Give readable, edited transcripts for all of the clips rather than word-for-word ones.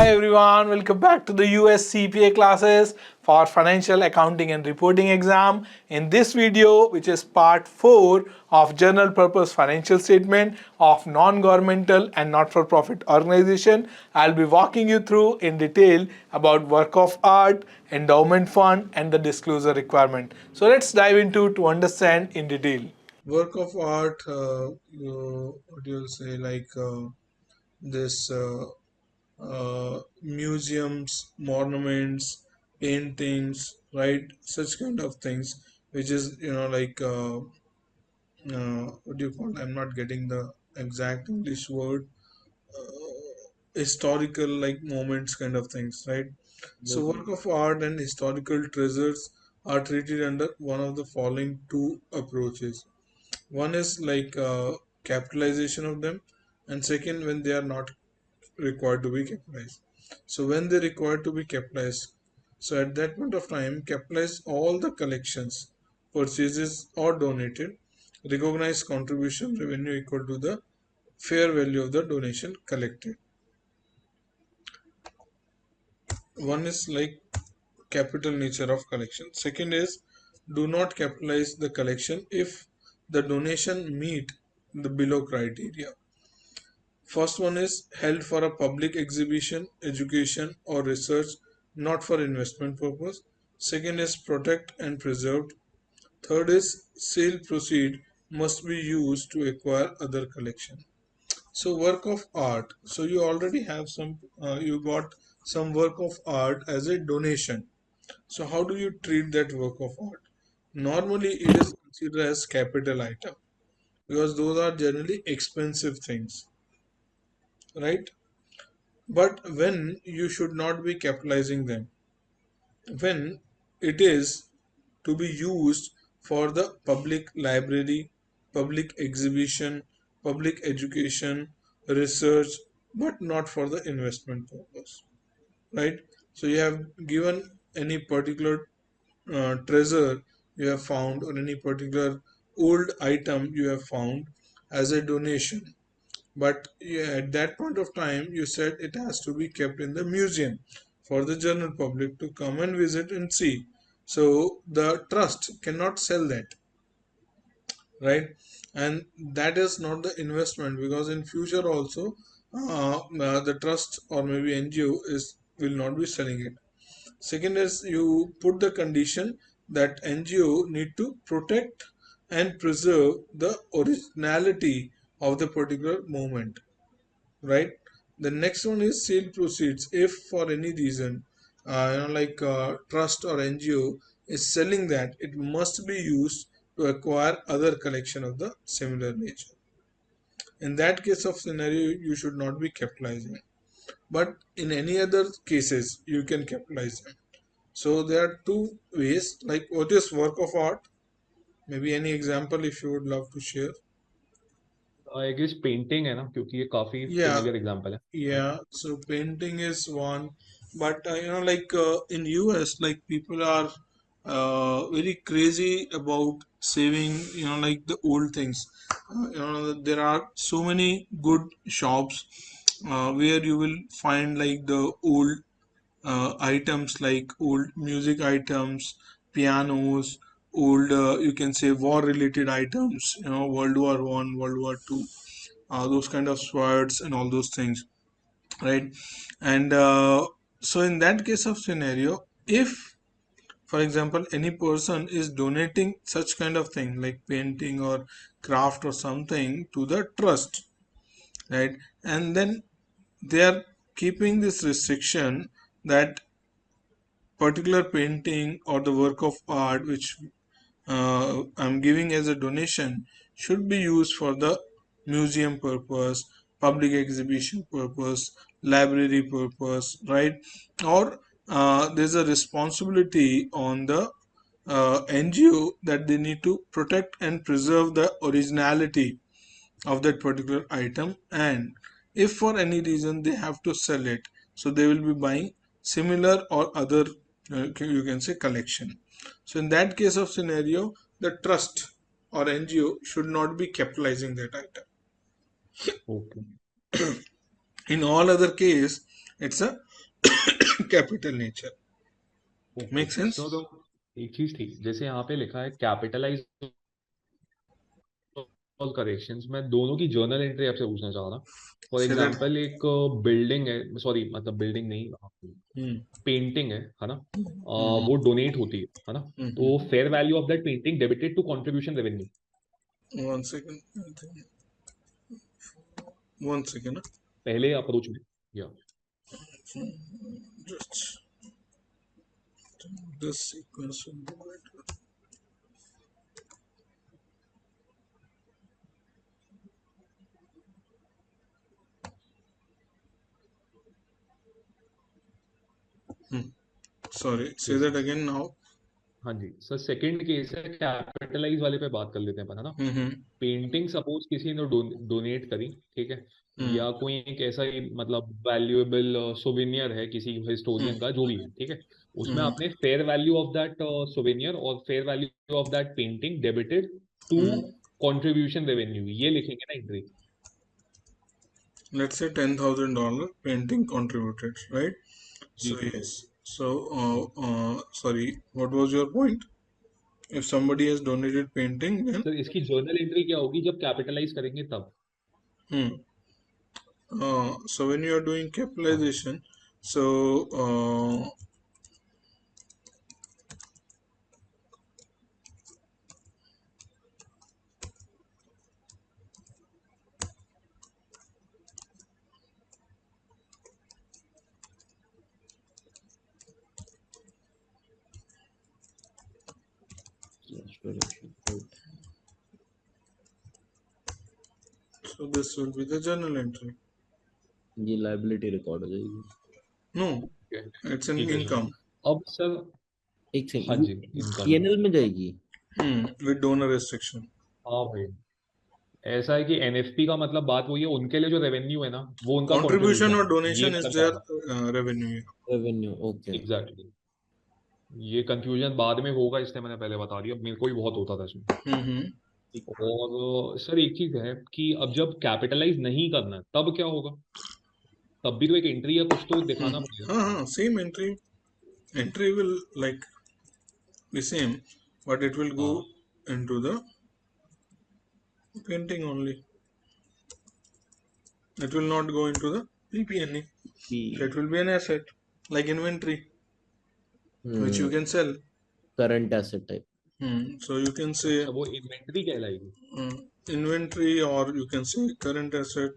Hi everyone, welcome back to the US CPA classes for financial accounting and reporting exam. In this video, which is part 4 of general purpose financial statement of non-governmental and not-for-profit organization, I'll be walking you through in detail about work of art, endowment fund and the disclosure requirement. So let's dive into to understand in detail. Work of art, what do you say, like this museums, monuments, paintings, right? Such kind of things, which is, like, what do you call? I'm not getting the exact English word. Historical, like moments, kind of things, right? So, work of art and historical treasures are treated under one of the following two approaches. One is like capitalization of them, and second, when they are not required to be capitalized. So when they required to be capitalized, so at that point of time, capitalize all the collections, purchases or donated, recognize contribution revenue equal to the fair value of the donation collected. One is like capital nature of collection. Second is do not capitalize the collection if the donation meet the below criteria. First one is held for a public exhibition, education or research, not for investment purpose. Second is protect and preserved. Third is sale proceed must be used to acquire other collection. So work of art. So you already have some, you got some work of art as a donation. So how do you treat that work of art? Normally it is considered as capital item because those are generally expensive things, right? But when you should not be capitalizing them, when it is to be used for the public library, public exhibition, public education, research, but not for the investment purpose, right? So you have given any particular treasure you have found or any particular old item you have found as a donation, but at that point of time you said it has to be kept in the museum for the general public to come and visit and see. So the trust cannot sell that, right? And that is not the investment, because in future also the trust or maybe NGO is will not be selling it. Second is you put the condition that NGO need to protect and preserve the originality of the particular moment, right? The next one is sale proceeds. If for any reason, like trust or NGO is selling that, it must be used to acquire other collection of the similar nature. In that case of scenario, you should not be capitalizing. But in any other cases, you can capitalize them. So there are two ways. Like what is work of art? Maybe any example if you would love to share. I guess painting है ना, क्योंकि ये काफी Yeah, familiar example है. yeah, so painting is one, but like in US, like people are very crazy about saving, like the old things. There are so many good shops where you will find like the old items, like old music items, pianos, old you can say war-related items, World War I, World War II, those kind of swords and all those things, right? And so in that case of scenario, if for example any person is donating such kind of thing like painting or craft or something to the trust, right, and then they are keeping this restriction that particular painting or the work of art which I'm giving as a donation should be used for the museum purpose, public exhibition purpose, library purpose, right? Or there's a responsibility on the NGO that they need to protect and preserve the originality of that particular item, and if for any reason they have to sell it, so they will be buying similar or other you can say collection. So in that case of scenario, the trust or NGO should not be capitalizing that item. Okay. In all other case, it's a capital nature. Make sense? तो एक चीज थी, जैसे यहाँ पे लिखा है capitalise all corrections, मैं दोनों की जर्नल एंट्री आपसे पूछना चाह रहा। For Say that. एग्जांपल एक बिल्डिंग है, सॉरी मतलब बिल्डिंग नहीं, Hmm. पेंटिंग है ना, Hmm. वो डोनेट होती है ना, तो Hmm. Fair value of that painting debited to contribution revenue. 1 second. 1 second. पहले अप्रोच में या Just this sequence will be better. Sorry, say that again now. हाँ जी सर, सेकंड केस है, कैपिटलाइज वाले पे बात कर लेते हैं अपन, है ना। Mm-hmm. पेंटिंग सपोज किसी ने डोनेट करी, ठीक है, Hmm. या कोई एक ऐसा ही मतलब वैल्यूएबल सोवेनियर है किसी हिस्टोरियन का, जो भी है, ठीक है, उसमें Hmm. आपने fair value of that souvenir और fair value of that painting debited to Hmm. Contribution revenue, ये लिखेंगे ना entry. Let's say $10,000 painting contributed, right? जी So sir. yes. So sorry, what was your point? If somebody has donated painting, then sir इसकी journal entry क्या होगी जब capitalise करेंगे तब? hmm. So when you are doing हाँ capitalization, so so this will be the journal entry. ये liability record हो जाएगी। No, ठीक है, it's an ठीक है सर। income. अब सर एक हाँ सेकंड, जी, इनकम। पीएनएल में जाएगी। With donor restriction. हाँ भाई, ऐसा है कि एनएफपी का मतलब बात वही है, उनके लिए जो रेवेन्यू है ना वो उनका Contribution कंट्रीब्यूशन or है, ये donation is मैं चाह their रहा revenue. Revenue, okay. हूँ। एग्जैक्टली, ये कंफ्यूजन बाद में होगा, इसलिए मैंने पहले बता दिया, मेरे को भी बहुत होता था इसमें। Mm-hmm. और सर एक चीज है कि अब जब कैपिटलाइज नहीं करना है तब क्या होगा? तब भी तो एक एंट्री या कुछ तो दिखाना पड़ेगा। Same entry. Entry will like the same, but it will हाँ go into the painting only. It will not go into the PP&E. So it will be an asset like inventory, which you can sell. Current asset type. So you can say अच्छा, वो inventory कहलाएगी। inventory, or you can say current asset,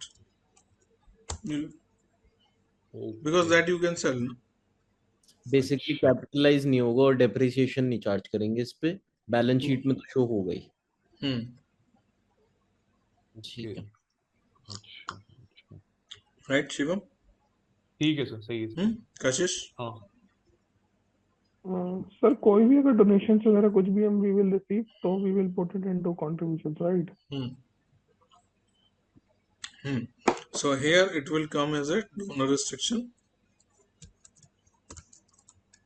because okay, that you can sell. No? Basically अच्छा capitalise नहीं होगा और depreciation नहीं charge करेंगे इस पे, बैलेंस शीट में तो शो हो गई। Hmm. ओके, ठीक है। अच्छा अच्छा, Right, Shivam? ठीक है सर, सही है सर। Kashish? हाँ सर कोई भी अगर डोनेशन वगैरह कुछ भी हम वी विल रिसीव तो we will put it into contribution, right? So here it will come as a donor restriction.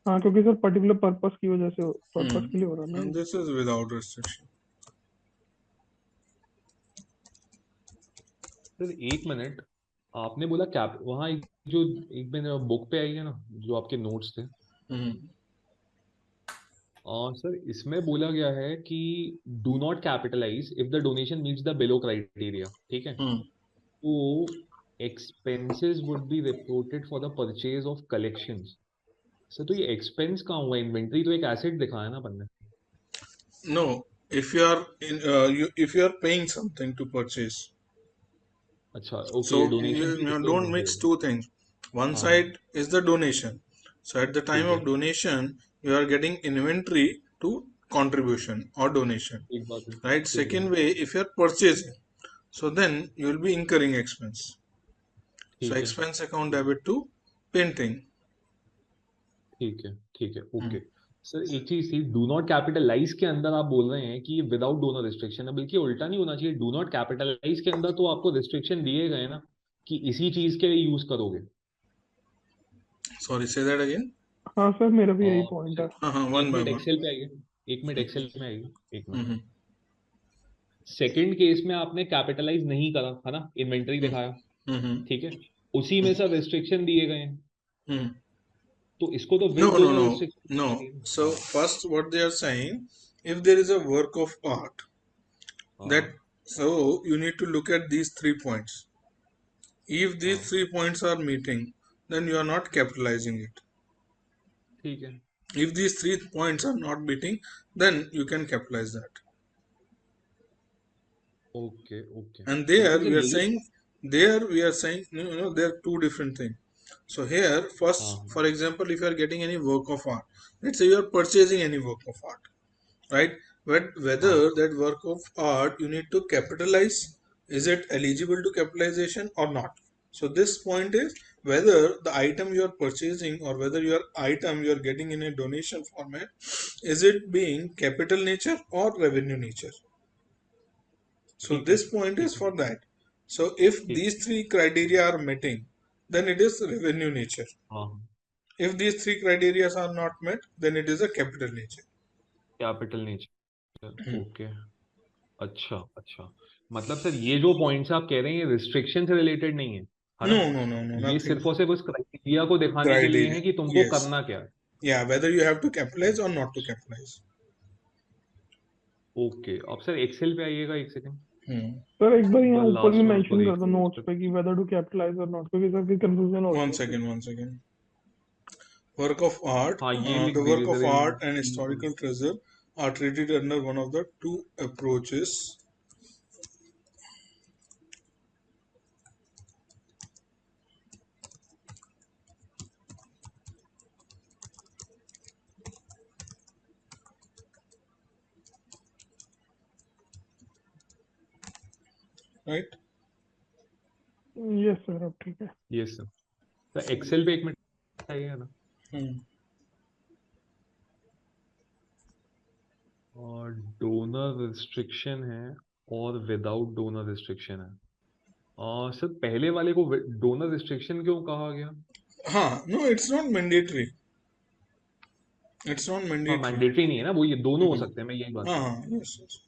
हाँ, क्योंकि सर पर्टिकुलर पर्पस की वजह से पर्पस के लिए हो रहा है ना। And this is without restriction. Sir एक मिनट, आपने बोला कैप वहाँ जो एक मैंने बुक पे आई है ना, जो आपके नोट्स थे, सर इसमें बोला गया है कि do not capitalise if the donation meets the below criteria, ठीक है, तो expenses would be reported for the purchase of collections. Sir तो ये एक्सपेंस कहाँ हुआ? इन्वेंट्री तो एक एसेट दिखाया ना अपन ने। No, if you are if you are paying something to purchase, अच्छा ओके, so ये you, डोनेशन की you रिसीव don't होगी mix होगा। two things. One हाँ हाँ, side is the donation. So at the time ठीक है, of donation, you are getting inventory to contribution or donation. एक बात है, Right? ठीक है Second way, if you are purchasing, so then you will be incurring expense. So ठीक है expense account debit to painting. ठीक है ठीक है, Hmm. ओके। सर एक चीज थी, डू नॉट कैपिटलाइज के अंदर आप बोल रहे हैं कि विदाउट डोनर रिस्ट्रिक्शन है, बल्कि उल्टा नहीं होना चाहिए, डू नॉट कैपिटलाइज के अंदर तो आपको रिस्ट्रिक्शन दिए गए ना कि इसी चीज के लिए यूज करोगे। Sorry, say that again. हाँ सर, मेरा भी यही और पॉइंट है। One एक by मिनट one. एक्सेल पे आइए, एक मिनट एक्सेल में आइए, एक मिनट। Hmm. सेकंड केस में आपने कैपिटलाइज नहीं करा, है ना, इन्वेंटरी दिखाया, Hmm. ठीक है, उसी में सब रिस्ट्रिक्शन दिए गए हैं। Hmm. तो इसको तो No, with no, donor no, restriction no. चाहिए। So हाँ first, what they are saying, if there is a work of art, that हाँ so you need to look at these 3 points. If these हाँ 3 points are meeting, then you are not capitalizing it. ठीक है। If these 3 points are not meeting, then you can capitalize that. Okay okay, And मतलब sir ये जो there we are saying, there are two different things. So here, हाँ first, हाँ for example, if you are getting any work of art, let's say you are purchasing any work of art, right? But हाँ whether that work of art you need to capitalize, is it eligible to capitalization or not? So this point is whether the item you are purchasing or whether your item you are getting in a donation format, is it being capital nature or revenue nature? So ठीक है this point is ठीक है for that. So if ठीक। these three criteria are meeting, then it is revenue nature. हाँ If these three criteria are not met, then it is a capital nature. Capital nature, Hmm. Okay. अच्छा अच्छा, मतलब sir ये जो points आप कह रहे हैं ये रिस्ट्रिक्शन से रिलेटेड नहीं है ना? No, no, no, no, ये nothing. सिर्फ और सिर्फ उस क्राइटेरिया को दिखाने के लिए Criteria. है कि तुमको Yes. करना क्या है। Yeah, whether you have to capitalize or not to capitalize. Okay, अब सर एक्सेल पे आइएगा एक सेकंड। Hmm. सर एक बार यहाँ द ऊपर भी लास्ट वन मेंशन फॉर कर दो नोट्स एक्सेल। पे कि वेदर टू कैपिटलाइज और नॉट, क्योंकि सर फिर कंफ्यूजन होती One है फिर। second, one second. Work of art. हाँ ये लिख The work दीजिए of sir, art and historical treasure are treated under one of the two approaches. Right? Yes sir, अब ठीक है। ये सर, तो एक्सेल पे एक मिनट आइएगा ना। Hmm. और डोनर रिस्ट्रिक्शन है और विदाउट डोनर रिस्ट्रिक्शन है। सर पहले वाले को डोनर रिस्ट्रिक्शन क्यों कहा गया? No, it's not mandatory. It's not हाँ mandatory. मैंडेटरी नहीं है ना, वो ये दोनों हो Hmm. सकते हैं, मैं यही बात कर रहा हूँ। Yes, yes.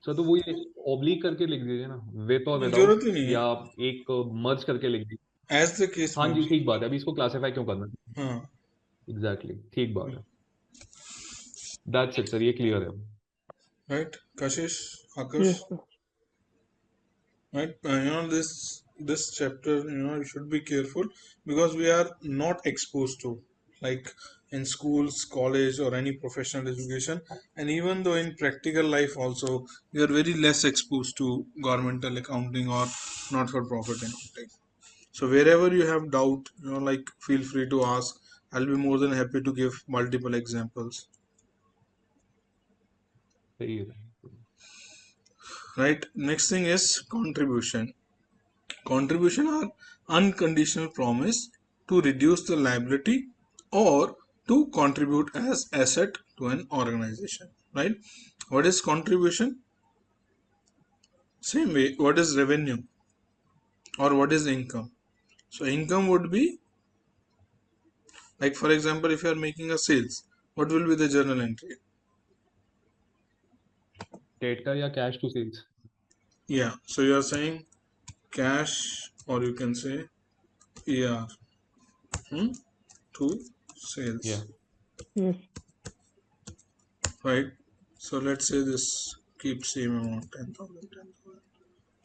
सर तो वो ये ऑब्लिक करके लिख दीजिए ना, विथ और जरूरत विदाउट, ही नहीं है, या एक मर्ज करके लिख दीजिए। as the case हाँ may जी be. ठीक बात है, अभी इसको क्लासिफाई क्यों करना? हाँ. एग्जैक्टली ठीक बात है। दैट्स इट सर, ये क्लियर है। Right, Kashish, Akash. Yes sir. Right, this chapter, you should be careful because we are not exposed to, like, in schools, college, or any professional education, and even though in practical life also we are very less exposed to governmental accounting or not for profit accounting. So wherever you have doubt, like, feel free to ask. I'll be more than happy to give multiple examples. सही है। Right, next thing is contribution. Contribution are unconditional promise to reduce the liability or to contribute as asset to an organization. Right? What is contribution? Same way, what is revenue or what is income? So income would be, like, for example, if you are making a sales, what will be the journal entry? Debtor या cash to sales. Yeah, so you are saying cash, or you can say ER, to sales. या yes Right? So let's say this keeps same amount, 10,000, 10,000.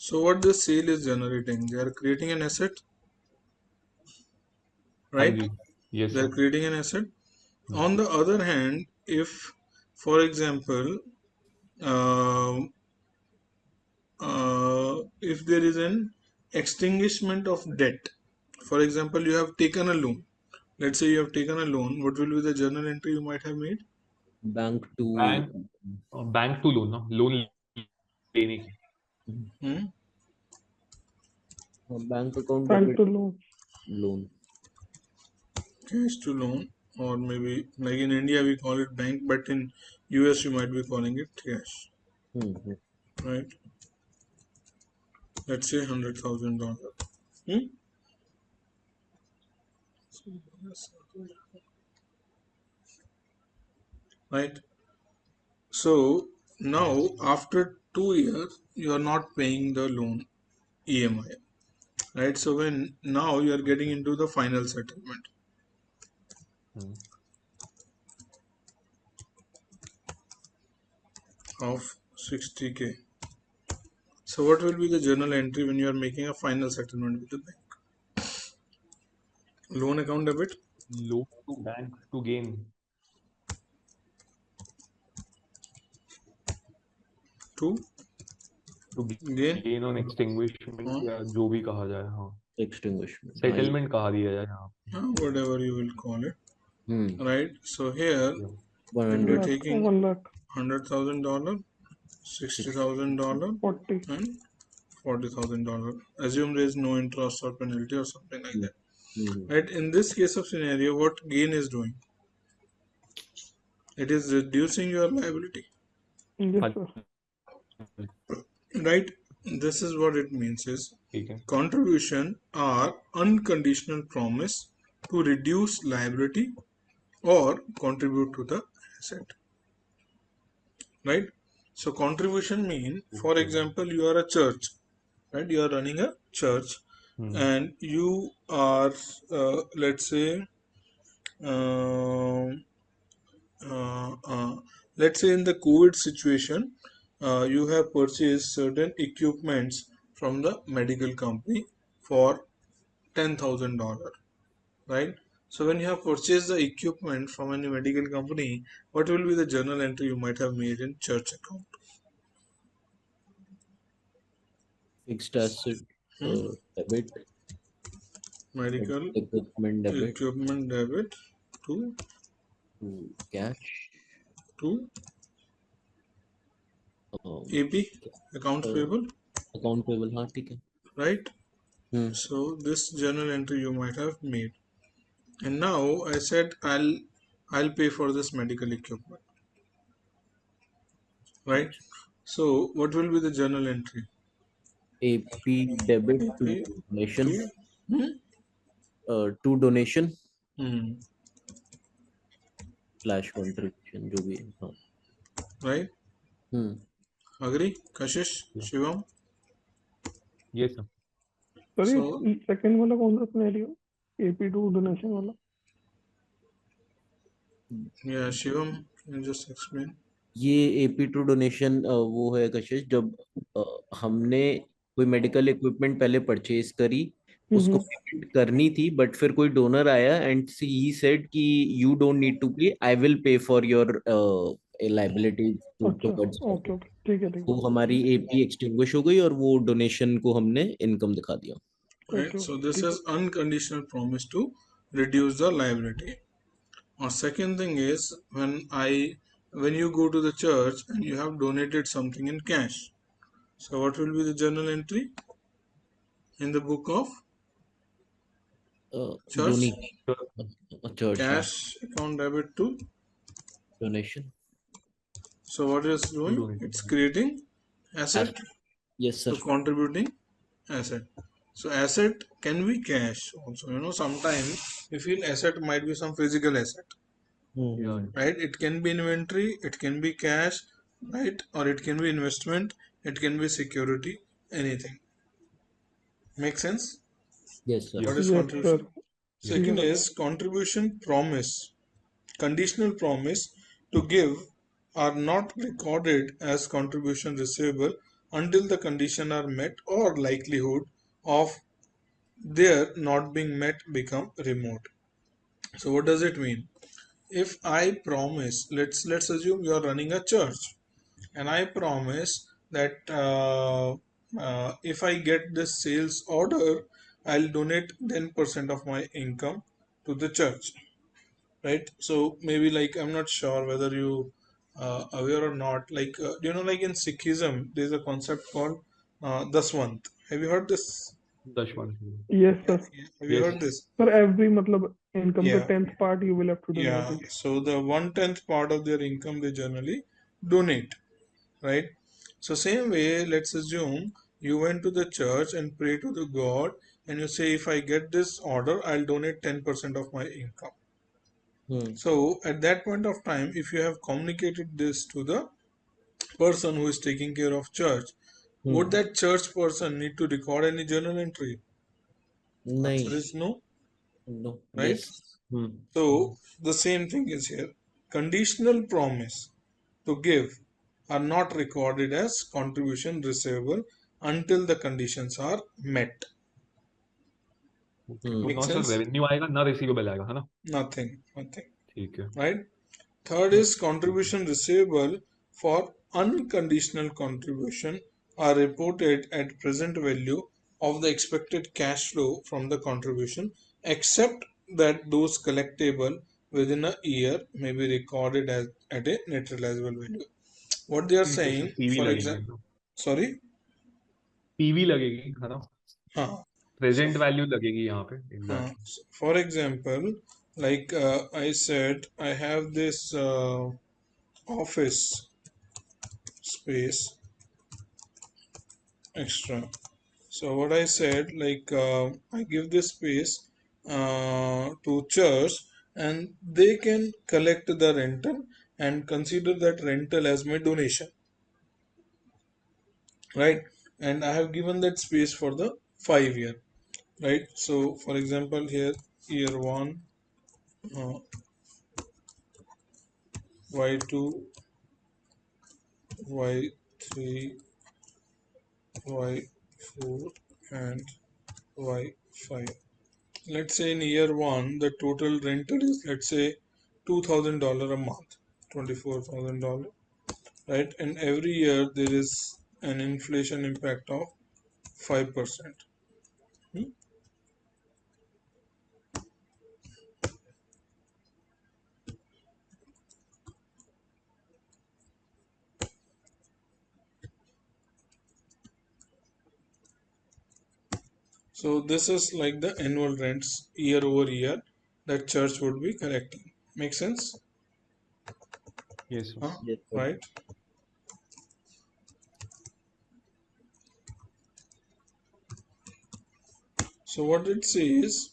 So what the sale is generating, they are creating an asset, हाँ right? जी, yes They are sir. creating an asset. On the other hand, if, for example, if there is an extinguishment of debt, for example, you have taken a loan. Let's say you have taken a loan. What will be the journal entry you might have made? Bank to bank to loan ना, loan लेने की। Bank account bank debit to loan. Loan Cash to loan, or maybe like in India we call it bank, but in US you might be calling it cash, right? Let's say $100,000. Right? So now after 2 years you are not paying the loan EMI, right? So when now you are getting into the final settlement, Hmm. of 60K. So what will be the journal entry when you are making a final settlement with the bank? Loan account debit. Loan to bank to gain. To To gain. gain on extinguishment हाँ, या जो भी कहा जाए, हाँ. extinguishment. Settlement कहा दिया जाए, हाँ. whatever you will call it. Hmm. Right. So here Yeah. we'll be 100. taking 1 lakh, $100,000, $60,000, 40. and $40,000. Assume there is no interest or penalty or something like that. Hmm. Right. In this case of scenario, what gain is doing? It is reducing your liability. Yes, sir. Right. This is what it means is ठीक है. contribution are unconditional promise to reduce liability or contribute to the asset. Right. So contribution mean, for example, you are a church, right? You are running a church, and you are, let's say, um let's say in the COVID situation, you have purchased certain equipments from the medical company for $10,000, right? So when you have purchased the equipment from any medical company, what will be the journal entry you might have made in church account? Fixed asset debit, Medical equipment debit equipment debit to to cash, to um, AP, accounts payable, account payable. हाँ ठीक है. right? Hmm. So this journal entry you might have made. And now I said I'll pay for this medical equipment, right? So what will be the journal entry? AP debit to AP donation, to to donation hmm, slash contribution जो भी है. हाँ. right? Hmm. Agree? Kashish, Yeah. Shivam? Yes, sir. Sir So ये second वाला कौन सा scenario, AP to donation वाला? yeah, Shivam, can you just explain? ये एपी टू डोनेशन वो है कशिश, जब हमने कोई मेडिकल इक्विपमेंट पहले परचेज करी, उसको पेमेंट करनी थी, बट फिर कोई डोनर आया एंड ही सेड कि यू डोंट नीड टू पे, I will pay for your liability अच्छा, टुवर्ड्स. ओके ओके, ठीक है ठीक वो हमारी एपी एक्सटिंग्विश हो गई और वो डोनेशन को हमने इनकम दिखा दिया. है, Right. Okay So okay, this ठीक है. is unconditional promise to reduce the liability. Or second thing is when you go to the church and you have donated something in cash. So what will be the journal entry in the book of church? Donation church. Cash account debit to. Donation. So what is doing? donation. It's creating asset yes to sir. contributing asset. So asset can be cash also. You know, sometimes we feel asset might be some physical asset, Yeah. right? It can be inventory, it can be cash, right? Or it can be investment, it can be security, anything. Make sense? Yes sir. What is yes contribution? Sir, ठीक Second है is contribution promise. Conditional promise to give are not recorded as contribution receivable until the condition are met or likelihood of their not being met become remote. So what does it mean? If I promise, let's assume you are running a church, and I promise that if I get this sales order, I'll donate 10% of my income to the church, right? So maybe like I'm not sure whether you aware or not. Like you know, like in Sikhism, there's a concept called Daswant. Have you heard this? Dashwan. Yes sir. Have you Yes. heard this? Sir every मतलब income का Yeah. 10th part you will have to Yeah, donate it. so the 1/10th part of their income they generally donate, right? So same way, let's assume you went to the church and pray to the God, and you say, if I get this order, I'll donate 10% of my income. So at that point of time, if you have communicated this to the person who is taking care of church, would that church person need to record any journal entry? नहीं. Answer is no. No. right? Yes. So the same thing is here. Conditional promise to give are not recorded as contribution receivable until the conditions are met. तो Make ना sir sense? Revenue आएगा ना receivable आएगा, है ना? Nothing. ठीक है. Right? Third is contribution receivable for unconditional contribution are reported at present value of the expected cash flow from the contribution, except that those collectible within a year may be recorded as at a net realizable value. What they are तो saying, sir PV for लगेगी, example, तो sorry, PV लगेगी, है ना? हाँ, so, present value लगेगी यहाँ पे. हाँ, exactly. so for example, like I said, I have this office space extra. So what I said, like I give this space to church, and they can collect the rental and consider that rental as my donation, right? And I have given that space for the 5 year, right? So for example, here year 1, Y2, Y3, Y4, and Y5. Let's say in year 1 the total rental is, let's say, $2,000 a month, $24,000, right? And every year there is an inflation impact of 5%. So this is like the annual rents year over year that church would be collecting. Make sense? Yes sir. Yes, sir. Right? So what it says,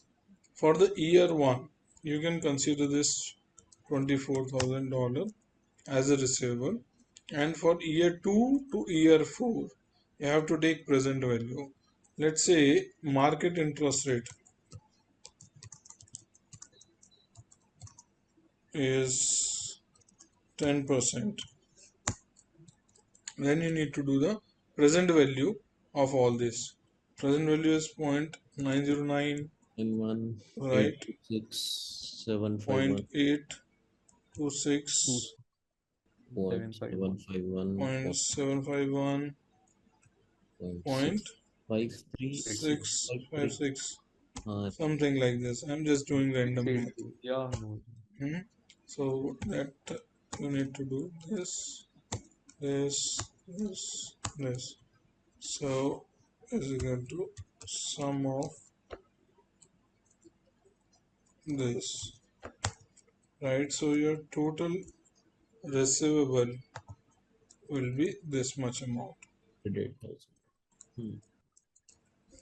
for the year 1, you can consider this $24,000 as a receivable, and for year 2 to year 4 you have to take present value. Let's say market interest rate is 10%, then you need to do the present value of all this. Present value is 0.909, 1 right? 6 7 5 1 0.826, 2751. 0.751, 653 .656, हाँ something like this. I'm just doing random math. 680. Yeah, no. So that you need to do this, this. So is equal to sum of this, right? So your total receivable will be this much amount, 8,000.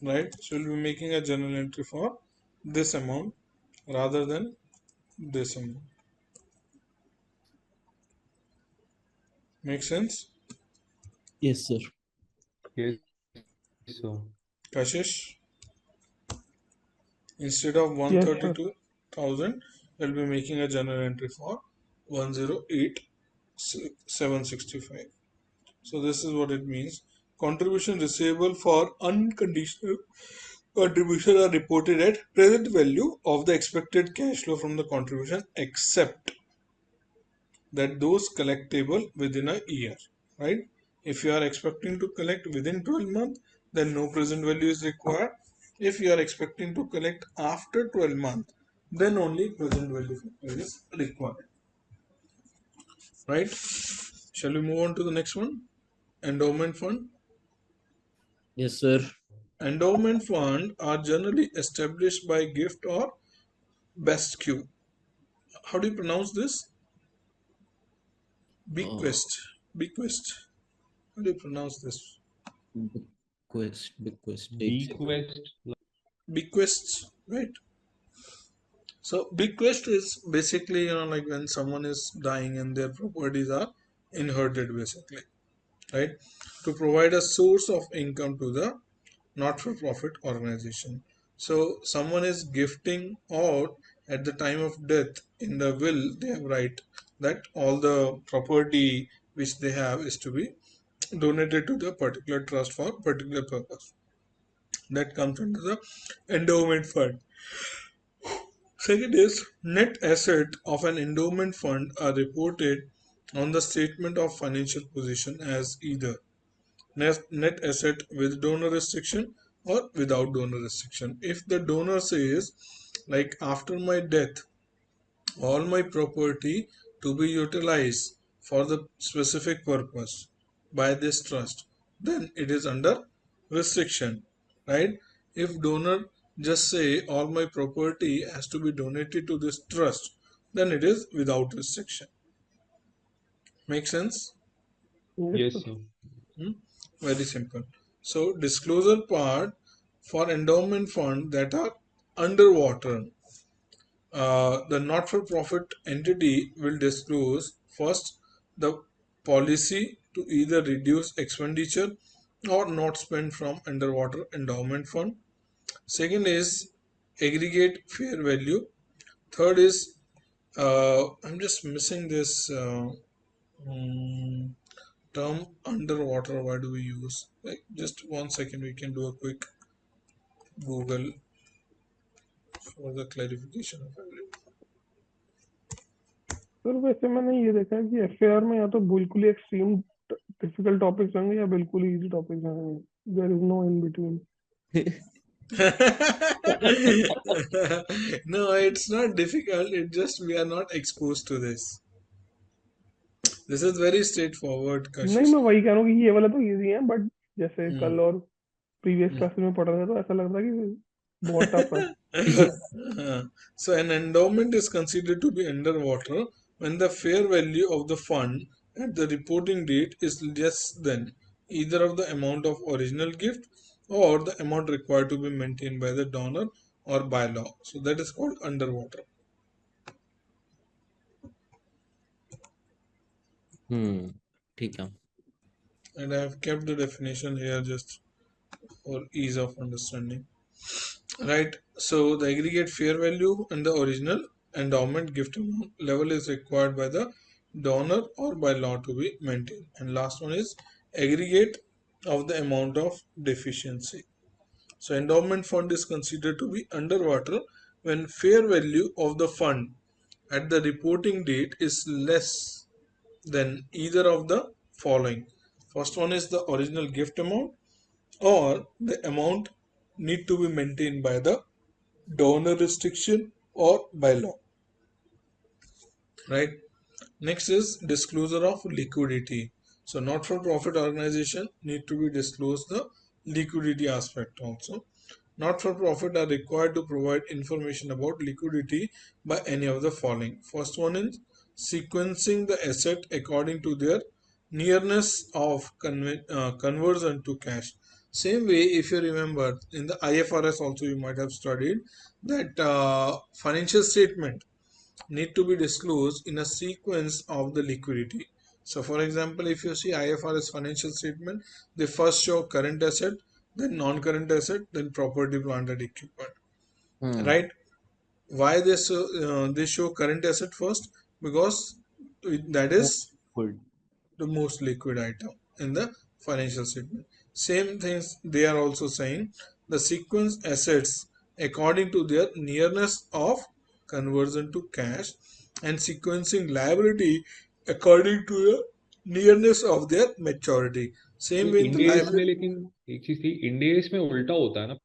right? So you'll be making a journal entry for this amount rather than this amount. Make sense? Yes, sir. Yes, so. Kashish, instead of Yes, sir. 132,000, we'll be making a journal entry for 108,765. So this is what it means. Contribution receivable for unconditional contribution are reported at present value of the expected cash flow from the contribution, except that those collectible within a year, right? If you are expecting to collect within 12 months, then no present value is required. If you are expecting to collect after 12 months, then only present value is required, right? Shall we move on to the next one? Endowment fund. Yes, sir. Endowment fund are generally established by gift or bequest. How do you pronounce this? Bequest. Bequest. How do you pronounce this? Bequest. Bequest. Bequests, right? So bequest is basically, like when someone is dying and their properties are inherited, basically, right? To provide a source of income to the not-for-profit organization. So someone is gifting out at the time of death. In the will, they have right that all the property which they have is to be donated to the particular trust for particular purpose. That comes under the endowment fund. Second is net asset of an endowment fund are reported on the statement of financial position as either net asset with donor restriction or without donor restriction. If the donor says, like, after my death, all my property to be utilized for the specific purpose by this trust, then it is under restriction, right? If donor just say all my property has to be donated to this trust, then it is without restriction. Make sense? Yes, Yes, sir. sir. Very simple. So disclosure part for endowment fund that are underwater. The not-for-profit entity will disclose first the policy to either reduce expenditure or not spend from underwater endowment fund. Second is aggregate fair value. Third is I'm just missing this term underwater. Why do we use? Like, just 1 second, we can do a quick Google for the clarification of everything. Sir वैसे मैंने ये देखा है कि FAR में या तो बिल्कुल ही एक्सट्रीम डिफिकल्ट टॉपिक्स होंगे या बिल्कुल ही इजी टॉपिक्स होंगे there is no in between No, it's not difficult. It just we are not exposed to this. This is very straightforward, नहीं Kashish. मैं वही कह रहा हूँ कि ये वाला तो इजी है बट जैसे Hmm. कल और प्रीवियस Hmm. क्लासेस में पढ़ रहे थे तो ऐसा लग रहा है कि बहुत टफ है So an endowment is considered to be underwater when the fair value of the fund at the reporting date is less than either of the amount of original gift or the amount required to be maintained by the donor or by law. So that is called underwater. ठीक है. And I have kept the definition here just for ease of understanding. Right, so the aggregate fair value and the original endowment gift amount level is required by the donor or by law to be maintained. And last one is aggregate of the amount of deficiency. So endowment fund is considered to be underwater when fair value of the fund at the reporting date is less than either of the following. First one is the original gift amount, or the amount need to be maintained by the donor restriction or by law, right? Next is disclosure of liquidity. So not-for-profit organization need to be disclosed the liquidity aspect also. Not-for-profit are required to provide information about liquidity by any of the following. First one is sequencing the asset according to their nearness of conversion to cash. Same way, if you remember, in the IFRS also you might have studied that financial statement need to be disclosed in a sequence of the liquidity. So for example, if you see IFRS financial statement, they first show current asset, then non-current asset, then property, plant and equipment, right? Why they show current asset first? Because that is Good. the most liquid item in the financial statement. Same things they are also saying, the sequence assets according to their nearness of conversion to cash, and sequencing liability according to the nearness of their maturity. Same way in the इंडेस में liability. लेकिन एक चीज थी, इंडेस में उल्टा होता है ना,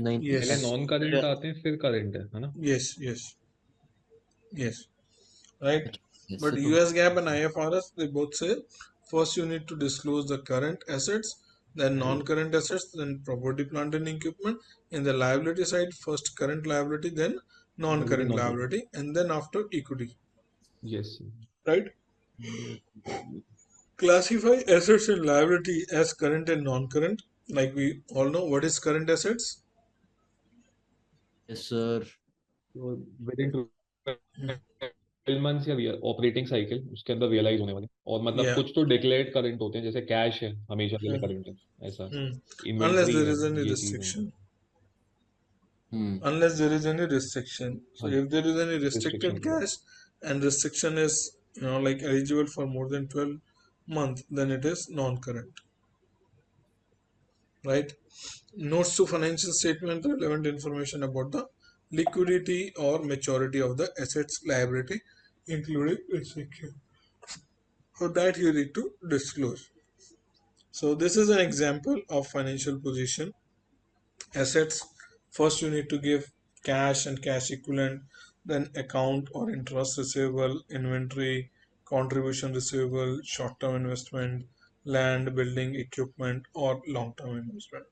नहीं पहले Yes, नॉन करंट आते हैं फिर करंट है ना. yes, right? ऐसे But तो US GAAP and IFRS, they both say first you need to disclose the current assets, then non-current assets, then property, plant and equipment. In the liability side, first current liability, then Liability non-current non. liability, and then after equity, Yes. right? Classify assets and liability as current and non-current. Like we all know, what is current assets? yes sir. So within 12 months या operating cycle उसके अंदर realise होने वाले, और मतलब Yeah. कुछ तो declared current होते हैं, जैसे कैश है हमेशा के लिए Hmm. करंट है, ऐसा Hmm. Unless इन्वेंट्री there है, is any ये चीज है, restriction. Hmm Unless there is any restriction. So हाँ if there is any restricted restriction. cash and restriction is like eligible for more than 12 months, then it is non-current. Right? Notes to financial statement, relevant information about the liquidity or maturity of the assets liability, including restriction. So that you need to disclose. So this is an example of financial position. Assets, first you need to give cash and cash equivalent, then account or interest receivable, inventory, contribution receivable, short term investment, land, building, equipment, or long term investment.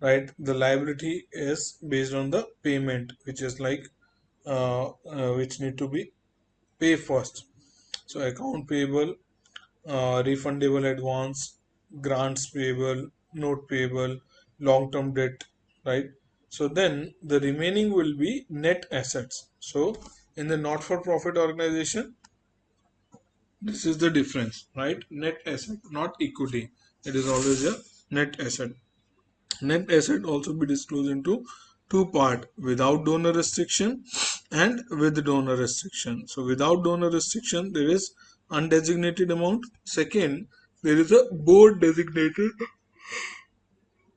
Right, the liability is based on the payment, which is like which need to be pay first. So account payable, refundable advance, grants payable, note payable, long term debt, right? So then the remaining will be net assets. So in the not for profit organization, this is the difference, right? Net asset, not equity. It is always a net asset. Net asset also be disclosed into two part, without donor restriction and with donor restriction. So without donor restriction there is undesignated amount. Second, there is a board designated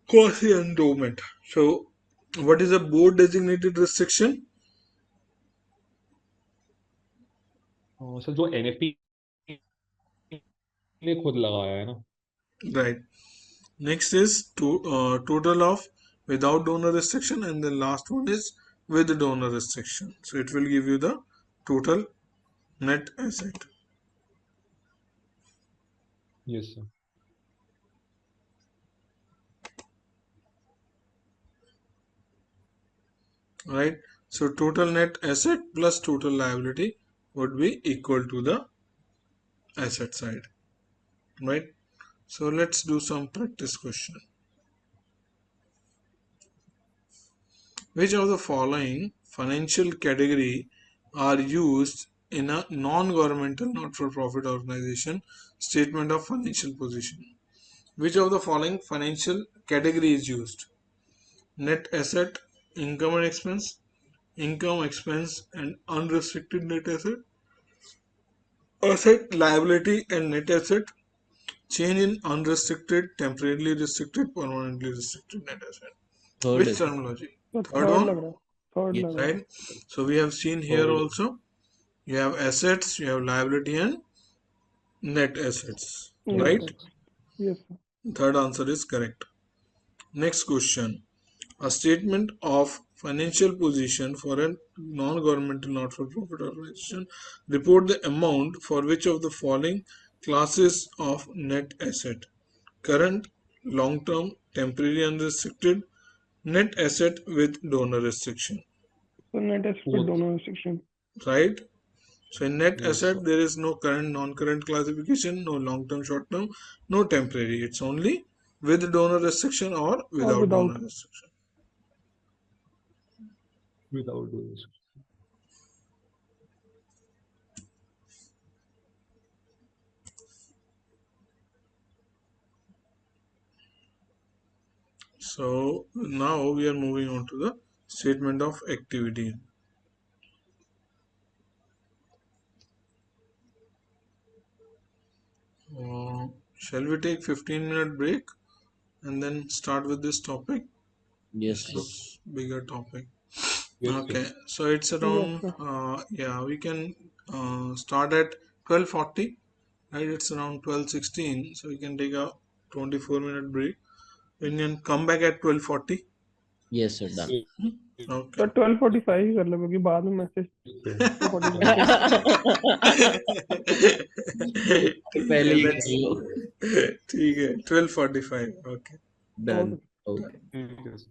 quasi endowment. So what is a board designated restriction? Sir जो NFP ने खुद लगाया है ना। Right. Next is total of without donor restriction, and the last one is with donor restriction. So it will give you the total net asset. Yes sir. Right, so total net asset plus total liability would be equal to the asset side. Right, so let's do some practice question. Which of the following financial category are used in a non-governmental not-for-profit organization statement of financial position? Which of the following financial category is used? Net asset, income and expense, income, expense and unrestricted net asset, asset, liability and net asset, change in unrestricted, temporarily restricted, permanently restricted net asset. Third Which है terminology? तो Third third one, लग रहा है, third ये लग रहा है। right? So we have seen here third also, you have assets, you have liability and net assets, yes right? Sir, yes sir. Third answer is correct. Next question. A statement of financial position for a non-governmental not-for-profit organization report the amount for which of the following classes of net asset: current, long-term, temporary unrestricted, net asset with donor restriction. So net asset with fourth. donor restriction. Right? So in net yes asset sir. there is no current, non-current classification, no long-term, short-term, no temporary. It's only with donor restriction or Or without without. donor restriction. Without doing. So now we are moving on to the statement of activity. Shall we take 15-minute break and then start with this topic? Yes This sir is bigger topic. Yes Okay, sir. so it's Yes, around sir. yeah, we can start at 12:40, right? It's around 12:16, so we can take a 24-minute break. We can come back at 12:40. Yes sir done Okay. तो 12:45 ही कर लो, क्योंकि बाद में message 12:45 के ठीक है, पहले ही let's कर लो ठीक है 12:45. Okay. Done okay. ओके ठीक है सर।